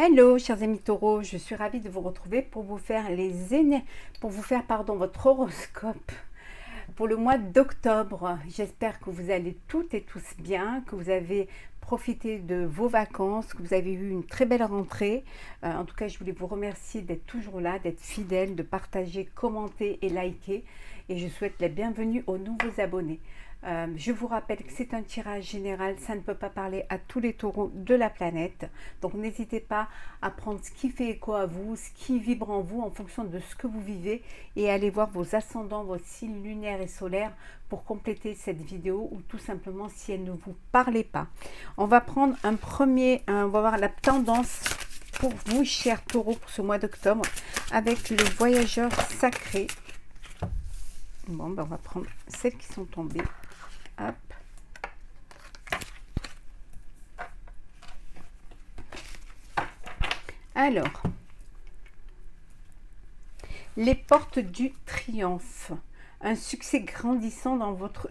Hello chers amis taureaux, je suis ravie de vous retrouver pour vous faire votre horoscope pour le mois d'octobre. J'espère que vous allez toutes et tous bien, que vous avez profité de vos vacances, que vous avez eu une très belle rentrée. En tout cas, je voulais vous remercier d'être toujours là, d'être fidèle, de partager, commenter et liker. Et je souhaite la bienvenue aux nouveaux abonnés. Je vous rappelle que c'est un tirage général, ça ne peut pas parler à tous les taureaux de la planète. Donc n'hésitez pas à prendre ce qui fait écho à vous, ce qui vibre en vous en fonction de ce que vous vivez et allez voir vos ascendants, vos signes lunaires et solaires pour compléter cette vidéo ou tout simplement si elle ne vous parlait pas. On va prendre on va voir la tendance pour vous chers taureaux pour ce mois d'octobre avec le voyageur sacré. Bon, ben on va prendre celles qui sont tombées. Hop. Alors, les portes du triomphe. Un succès grandissant dans votre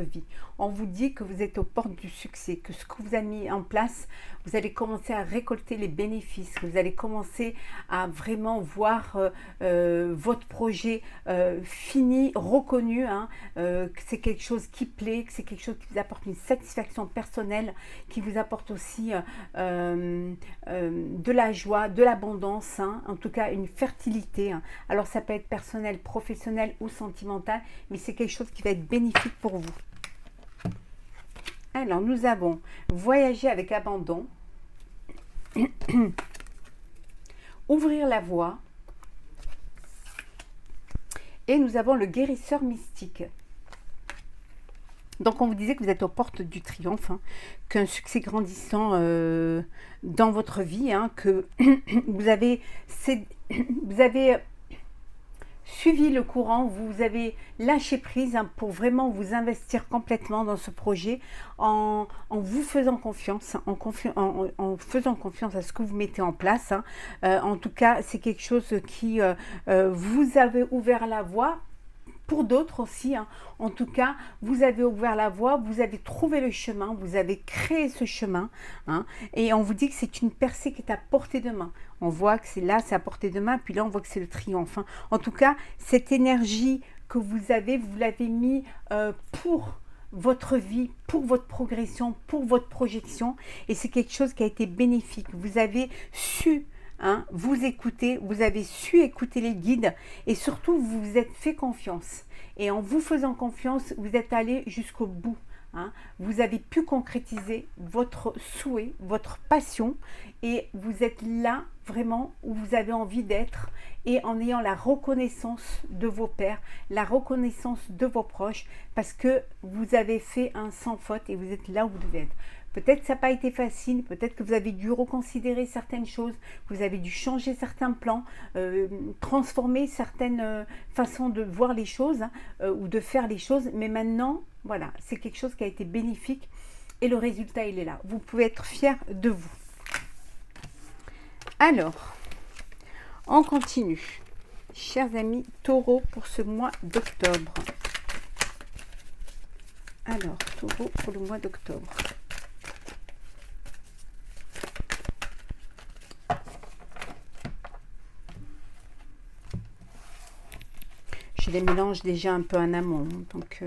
vie. On vous dit que vous êtes aux portes du succès, que ce que vous avez mis en place, vous allez commencer à récolter les bénéfices, vous allez commencer à vraiment voir votre projet fini, reconnu, que c'est quelque chose qui plaît, que c'est quelque chose qui vous apporte une satisfaction personnelle, qui vous apporte aussi de la joie, de l'abondance, en tout cas une fertilité. Alors ça peut être personnel, professionnel ou sentimental, mais c'est quelque chose qui va être bénéfique pour vous. Alors, nous avons voyager avec abandon, ouvrir la voie, et nous avons le guérisseur mystique. Donc, on vous disait que vous êtes aux portes du triomphe, qu'un succès grandissant dans votre vie, que vous avez suivi le courant, vous avez lâché prise pour vraiment vous investir complètement dans ce projet en vous faisant confiance, en faisant confiance à ce que vous mettez en place. En tout cas, c'est quelque chose qui vous avez ouvert la voie. Pour d'autres aussi, en tout cas, vous avez ouvert la voie, vous avez trouvé le chemin, vous avez créé ce chemin, et on vous dit que c'est une percée qui est à portée de main. On voit que c'est là, c'est à portée de main, puis là, on voit que c'est le triomphe. En tout cas, cette énergie que vous l'avez mis pour votre vie, pour votre progression, pour votre projection, et c'est quelque chose qui a été bénéfique. Vous avez su vous écoutez, vous avez su écouter les guides et surtout vous vous êtes fait confiance. Et en vous faisant confiance, vous êtes allé jusqu'au bout. Vous avez pu concrétiser votre souhait, votre passion et vous êtes là vraiment où vous avez envie d'être et en ayant la reconnaissance de vos pairs, la reconnaissance de vos proches parce que vous avez fait un sans faute et vous êtes là où vous devez être. Peut-être que ça n'a pas été facile, peut-être que vous avez dû reconsidérer certaines choses, vous avez dû changer certains plans, transformer certaines façons de voir les choses ou de faire les choses. Mais maintenant, voilà, c'est quelque chose qui a été bénéfique et le résultat, il est là. Vous pouvez être fiers de vous. Alors, on continue. Chers amis taureaux pour ce mois d'octobre. Alors, taureau pour le mois d'octobre. Je les mélange déjà un peu en amont, donc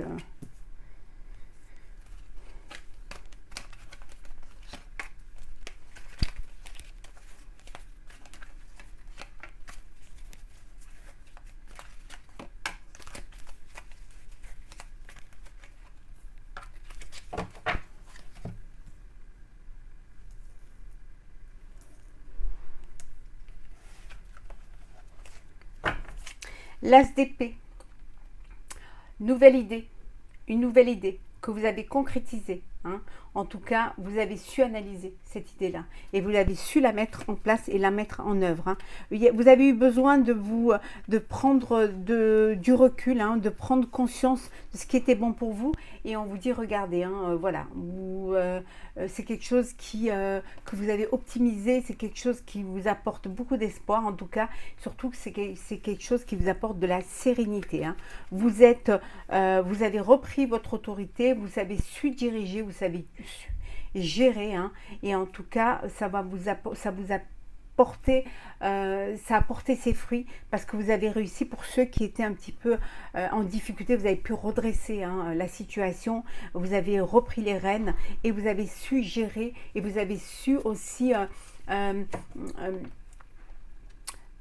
l'as d'épée. Nouvelle idée, une nouvelle idée que vous avez concrétisée. En tout cas, vous avez su analyser cette idée-là et vous avez su la mettre en place et la mettre en œuvre. Vous avez eu besoin de prendre du recul, de prendre conscience de ce qui était bon pour vous et on vous dit, regardez, voilà, c'est quelque chose que vous avez optimisé, c'est quelque chose qui vous apporte beaucoup d'espoir, en tout cas, surtout que c'est quelque chose qui vous apporte de la sérénité. Vous avez repris votre autorité, vous avez su diriger, vous savez su gérer, hein, et en tout cas, ça vous apporter, ça a porté ses fruits parce que vous avez réussi. Pour ceux qui étaient un petit peu en difficulté, vous avez pu redresser, hein, la situation, vous avez repris les rênes et vous avez su gérer et vous avez su aussi euh,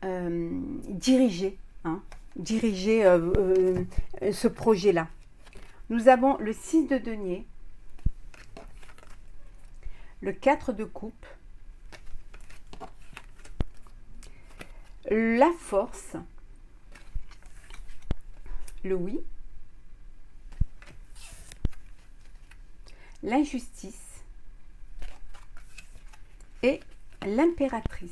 euh, diriger, hein, diriger ce projet-là. Nous avons le 6 de denier, le 4 de coupe, la force, le oui, l'injustice et l'impératrice.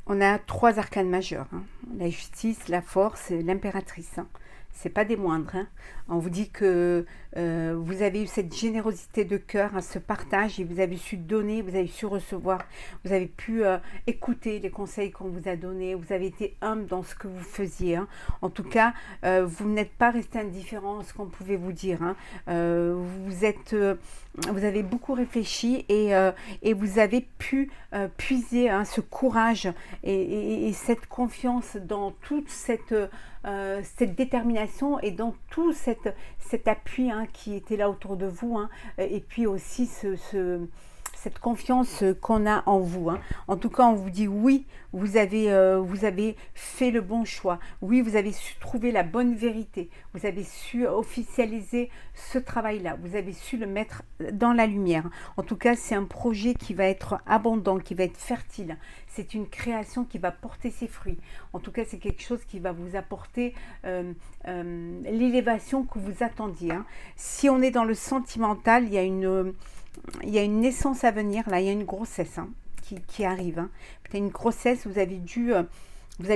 On a 3 arcanes majeurs, hein. La justice, la force et l'impératrice, hein. C'est pas des moindres, hein. On vous dit que vous avez eu cette générosité de cœur, hein, ce partage, et vous avez su donner, vous avez su recevoir, vous avez pu écouter les conseils qu'on vous a donnés, vous avez été humble dans ce que vous faisiez, hein. En tout cas, vous n'êtes pas resté indifférent à ce qu'on pouvait vous dire, hein. Vous avez beaucoup réfléchi et vous avez pu puiser, hein, ce courage et cette confiance dans toute cette détermination et dans tout cet appui, hein, qui était là autour de vous, hein, et puis aussi cette confiance qu'on a en vous, hein. En tout cas, on vous dit oui, vous avez fait le bon choix. Oui, vous avez su trouver la bonne vérité. Vous avez su officialiser ce travail-là. Vous avez su le mettre dans la lumière. En tout cas, c'est un projet qui va être abondant, qui va être fertile. C'est une création qui va porter ses fruits. En tout cas, c'est quelque chose qui va vous apporter l'élévation que vous attendiez, hein. Si on est dans le sentimental, il y a une naissance à venir, là, il y a une grossesse, hein, qui arrive, hein. Peut-être une grossesse, vous allez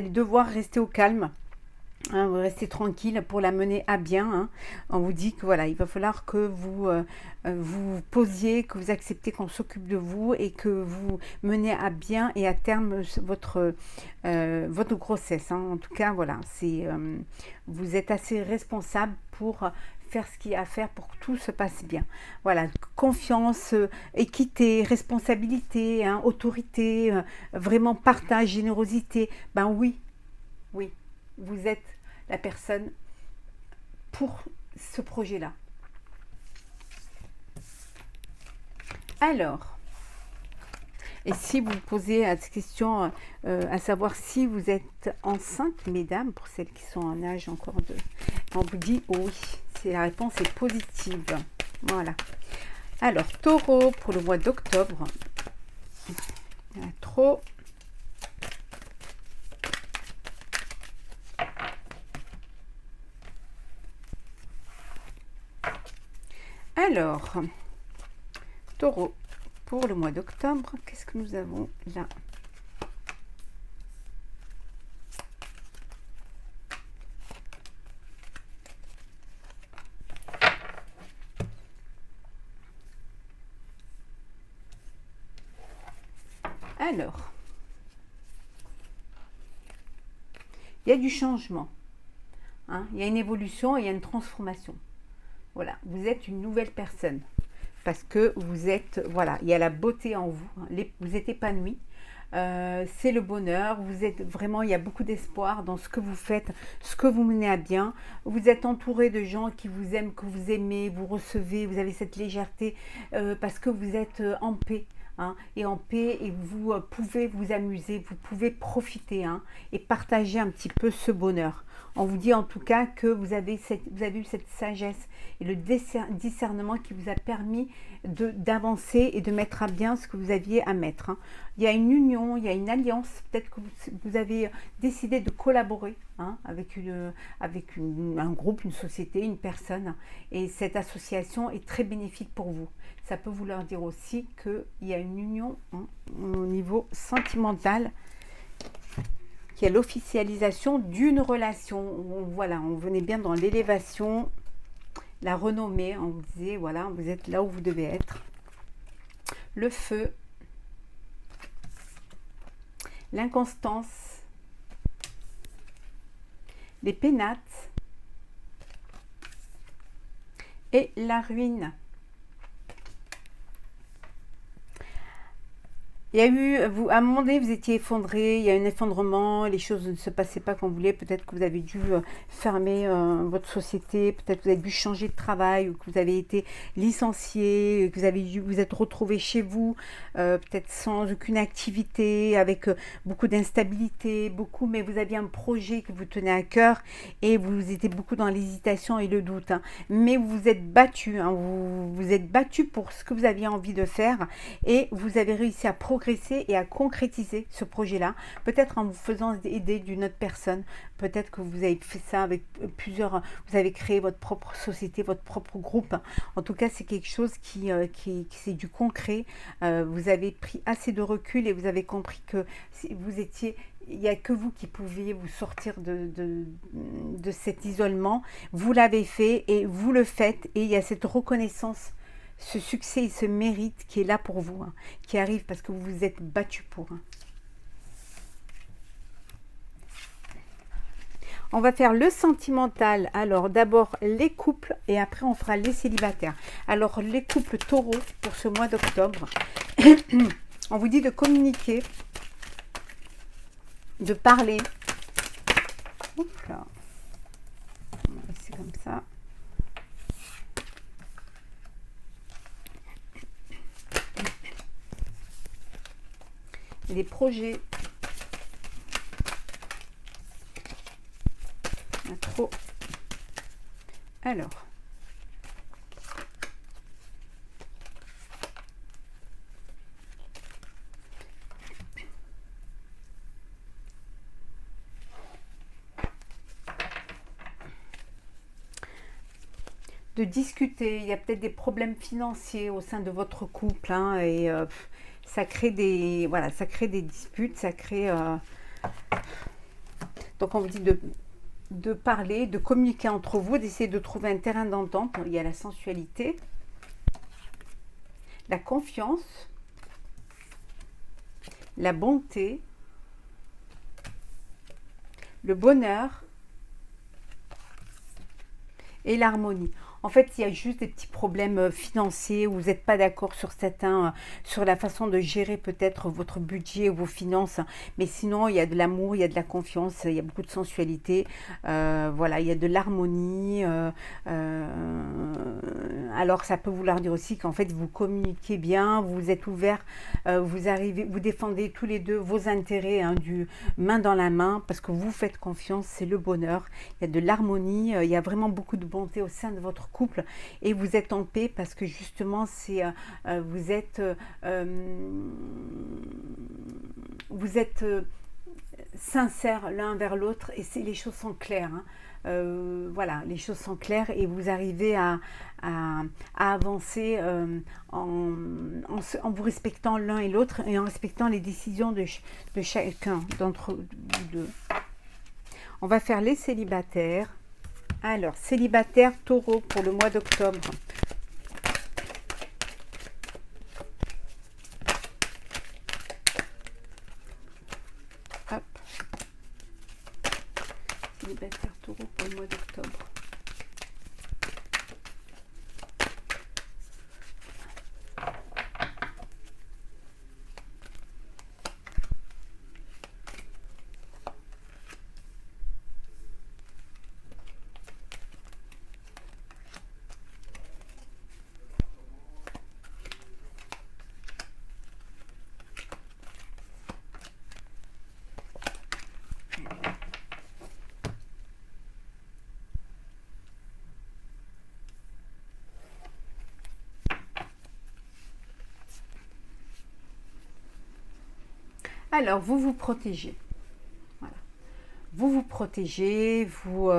devoir rester au calme, hein, vous restez tranquille pour la mener à bien, hein. On vous dit que voilà, il va falloir que vous posiez, que vous acceptez qu'on s'occupe de vous et que vous menez à bien et à terme votre grossesse, hein. En tout cas, voilà, vous êtes assez responsable pour faire ce qu'il y a à faire pour que tout se passe bien. Voilà, confiance, équité, responsabilité, hein, autorité, vraiment partage, générosité. Ben oui, oui, vous êtes la personne pour ce projet-là. Alors, et si vous posez cette question, à savoir si vous êtes enceinte, mesdames, pour celles qui sont en âge encore on vous dit oui, la réponse est positive. Voilà. Alors, taureau, pour le mois d'octobre, il y en a trop. Alors, taureau, pour le mois d'octobre, qu'est-ce que nous avons là? Alors, il y a du changement, hein, il y a une évolution et il y a une transformation. Voilà, vous êtes une nouvelle personne parce que vous êtes, voilà, il y a la beauté en vous, hein, vous êtes épanoui, c'est le bonheur, vous êtes vraiment, il y a beaucoup d'espoir dans ce que vous faites, ce que vous menez à bien, vous êtes entouré de gens qui vous aiment, que vous aimez, vous recevez, vous avez cette légèreté parce que vous êtes en paix. Hein, et en paix, et vous pouvez vous amuser, vous pouvez profiter, hein, et partager un petit peu ce bonheur. On vous dit en tout cas que vous avez eu cette sagesse et le discernement qui vous a permis d'avancer et de mettre à bien ce que vous aviez à mettre, hein. Il y a une union, il y a une alliance, peut-être que vous avez décidé de collaborer, hein, avec un groupe, une société, une personne, et cette association est très bénéfique pour vous. Ça peut vouloir dire aussi qu'il y a une union, hein, au niveau sentimental, qui est l'officialisation d'une relation. Voilà, on venait bien dans l'élévation, la renommée, on vous disait, voilà, vous êtes là où vous devez être. Le feu, l'inconstance, les pénates, et la ruine. Il y a eu, vous, à un moment donné, vous étiez effondré, il y a un effondrement, les choses ne se passaient pas comme vous voulez, peut-être que vous avez dû fermer votre société, peut-être que vous avez dû changer de travail, ou que vous avez été licencié, que vous avez dû vous être retrouvé chez vous, peut-être sans aucune activité, avec beaucoup d'instabilité, beaucoup, mais vous aviez un projet que vous tenez à cœur, et vous étiez beaucoup dans l'hésitation et le doute, hein. Mais vous vous êtes battu, hein, vous vous êtes battu pour ce que vous aviez envie de faire, et vous avez réussi à progresser et à concrétiser ce projet-là, peut-être en vous faisant aider d'une autre personne, peut-être que vous avez fait ça avec plusieurs, vous avez créé votre propre société, votre propre groupe. En tout cas, c'est quelque chose qui c'est du concret. Vous avez pris assez de recul et vous avez compris que vous étiez il n'y a que vous qui pouviez vous sortir de cet isolement. Vous l'avez fait et vous le faites, et il y a cette reconnaissance, ce succès et ce mérite qui est là pour vous, hein, qui arrive parce que vous vous êtes battu pour. Hein. On va faire le sentimental. Alors d'abord les couples et après on fera les célibataires. Alors les couples taureaux pour ce mois d'octobre. On vous dit de communiquer, de parler. Oups là. On va laisser comme ça. Les projets. Trop. Alors. De discuter, il y a peut-être des problèmes financiers au sein de votre couple, hein, et ça crée des, voilà, ça crée des disputes, ça crée, donc on vous dit de parler, de communiquer entre vous, d'essayer de trouver un terrain d'entente. Il y a la sensualité, la confiance, la bonté, le bonheur et l'harmonie. En fait, il y a juste des petits problèmes financiers où vous n'êtes pas d'accord sur certains, sur la façon de gérer peut-être votre budget ou vos finances. Mais sinon, il y a de l'amour, il y a de la confiance, il y a beaucoup de sensualité. Voilà, il y a de l'harmonie. Alors, ça peut vouloir dire aussi qu'en fait, vous communiquez bien, vous êtes ouverts, vous arrivez, vous défendez tous les deux vos intérêts, hein, du main dans la main, parce que vous faites confiance, c'est le bonheur. Il y a de l'harmonie, il y a vraiment beaucoup de bonté au sein de votre couple et vous êtes en paix parce que justement c'est vous êtes sincères l'un vers l'autre et les choses sont claires, hein. Voilà, les choses sont claires et vous arrivez à avancer en vous respectant l'un et l'autre et en respectant les décisions de chacun d'entre vous deux. On va faire les célibataires. Alors, célibataire taureau pour le mois d'octobre. Hop. Célibataire taureau pour le mois d'octobre. Alors, vous vous protégez. Voilà. Vous vous protégez, vous,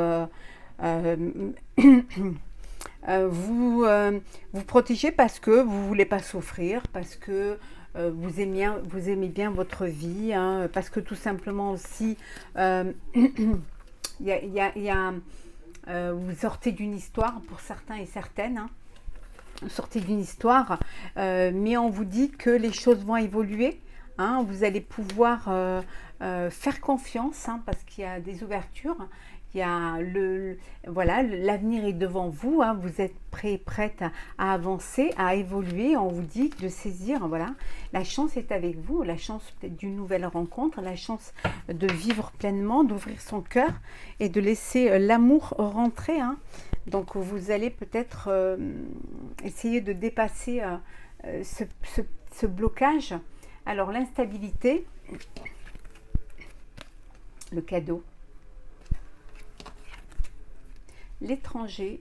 vous protégez parce que vous ne voulez pas souffrir, parce que vous aimez bien votre vie, hein, parce que tout simplement aussi, vous sortez d'une histoire pour certains et certaines, hein, vous sortez d'une histoire, mais on vous dit que les choses vont évoluer. Hein, vous allez pouvoir faire confiance, hein, parce qu'il y a des ouvertures, Il y a voilà, l'avenir est devant vous, hein, vous êtes prêt, prête à avancer, à évoluer. On vous dit de saisir, voilà, la chance est avec vous, la chance peut-être d'une nouvelle rencontre, la chance de vivre pleinement, d'ouvrir son cœur et de laisser l'amour rentrer, hein. Donc vous allez peut-être essayer de dépasser ce blocage. Alors l'instabilité, le cadeau, l'étranger,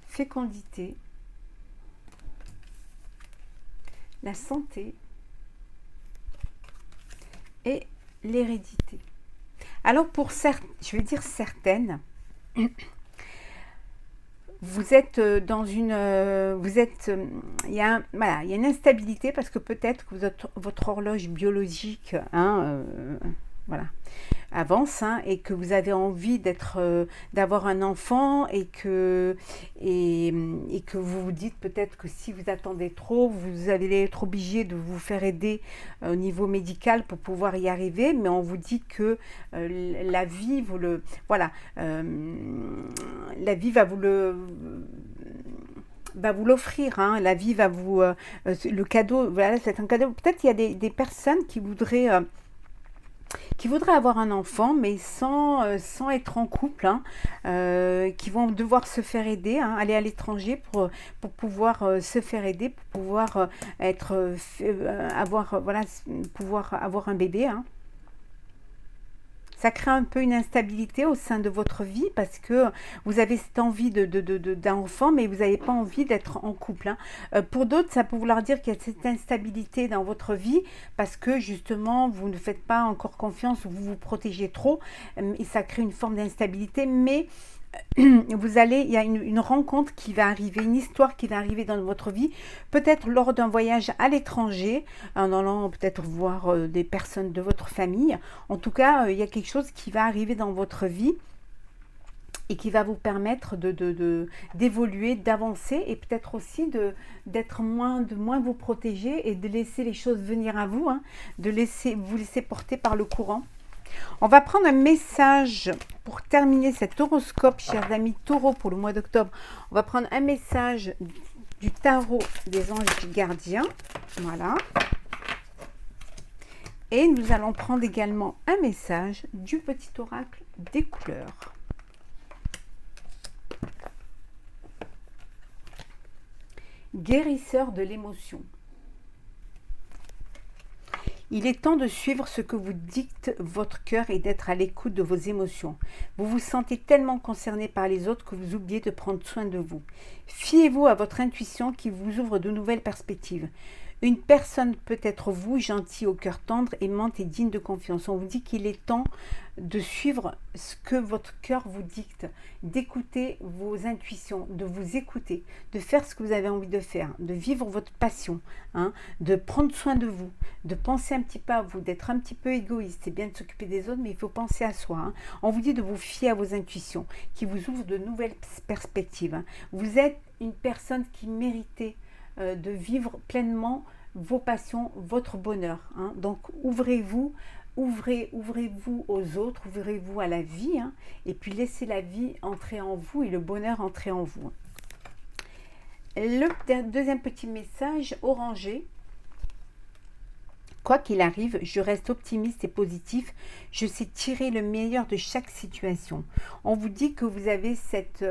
fécondité, la santé et l'hérédité. Alors pour certaines, je vais dire certaines, vous êtes dans une, voilà, il y a une instabilité parce que peut-être que votre horloge biologique, hein, voilà, avance, hein, et que vous avez envie d'avoir un enfant et que vous vous dites peut-être que si vous attendez trop, vous allez être obligé de vous faire aider au niveau médical pour pouvoir y arriver, mais on vous dit que la vie vous le, voilà, la vie va vous l'offrir, hein. La vie va vous le cadeau, voilà, c'est un cadeau. Peut-être il y a des personnes qui voudraient avoir un enfant, mais sans être en couple, hein, qui vont devoir se faire aider, hein, aller à l'étranger pour pouvoir se faire aider, pour pouvoir pouvoir avoir un bébé, hein. Ça crée un peu une instabilité au sein de votre vie parce que vous avez cette envie d'un enfant, mais vous n'avez pas envie d'être en couple, hein. Pour d'autres, ça peut vouloir dire qu'il y a cette instabilité dans votre vie parce que justement, vous ne faites pas encore confiance, vous vous protégez trop et ça crée une forme d'instabilité, mais il y a une rencontre qui va arriver, une histoire qui va arriver dans votre vie, peut-être lors d'un voyage à l'étranger, en allant peut-être voir des personnes de votre famille. En tout cas, il y a quelque chose qui va arriver dans votre vie et qui va vous permettre d'évoluer, d'avancer et peut-être aussi de moins vous protéger et de laisser les choses venir à vous, hein, de vous laisser porter par le courant. On va prendre un message pour terminer cet horoscope, chers amis taureaux, pour le mois d'octobre. On va prendre un message du tarot des anges gardiens. Voilà. Et nous allons prendre également un message du petit oracle des couleurs. Guérisseur de l'émotion. Il est temps de suivre ce que vous dicte votre cœur et d'être à l'écoute de vos émotions. Vous vous sentez tellement concerné par les autres que vous oubliez de prendre soin de vous. Fiez-vous à votre intuition qui vous ouvre de nouvelles perspectives. Une personne peut être vous, gentil, au cœur tendre, aimante et digne de confiance. On vous dit qu'il est temps de suivre ce que votre cœur vous dicte, d'écouter vos intuitions, de vous écouter, de faire ce que vous avez envie de faire, de vivre votre passion, hein, de prendre soin de vous, de penser un petit peu à vous, d'être un petit peu égoïste. C'est bien de s'occuper des autres, mais il faut penser à soi, hein. On vous dit de vous fier à vos intuitions, qui vous ouvrent de nouvelles perspectives, hein. Vous êtes une personne qui méritait de vivre pleinement vos passions, votre bonheur, hein. Donc ouvrez-vous, ouvrez-vous aux autres, ouvrez-vous à la vie, hein, et puis laissez la vie entrer en vous et le bonheur entrer en vous. Le deuxième petit message, orangé. Quoi qu'il arrive, je reste optimiste et positif. Je sais tirer le meilleur de chaque situation. On vous dit que vous avez cet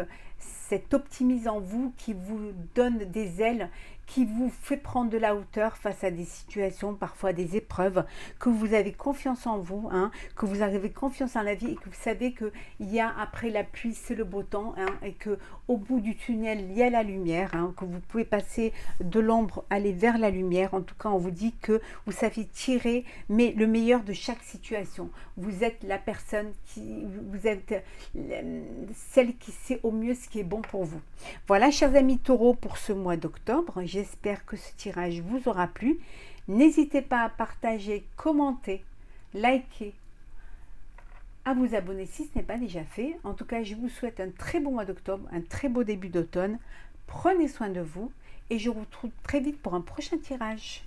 optimisme en vous qui vous donne des ailes, qui vous fait prendre de la hauteur face à des situations, parfois des épreuves, que vous avez confiance en vous, hein, que vous avez confiance en la vie et que vous savez qu'il y a après la pluie, c'est le beau temps, hein, et qu'au bout du tunnel, il y a la lumière, hein, que vous pouvez passer de l'ombre, aller vers la lumière. En tout cas, on vous dit que vous savez tirer le meilleur de chaque situation. Vous êtes la personne vous êtes celle qui sait au mieux ce qui est bon pour vous. Voilà, chers amis taureaux, pour ce mois d'octobre. J'espère que ce tirage vous aura plu. N'hésitez pas à partager, commenter, liker, à vous abonner si ce n'est pas déjà fait. En tout cas, je vous souhaite un très bon mois d'octobre, un très beau début d'automne. Prenez soin de vous et je vous retrouve très vite pour un prochain tirage.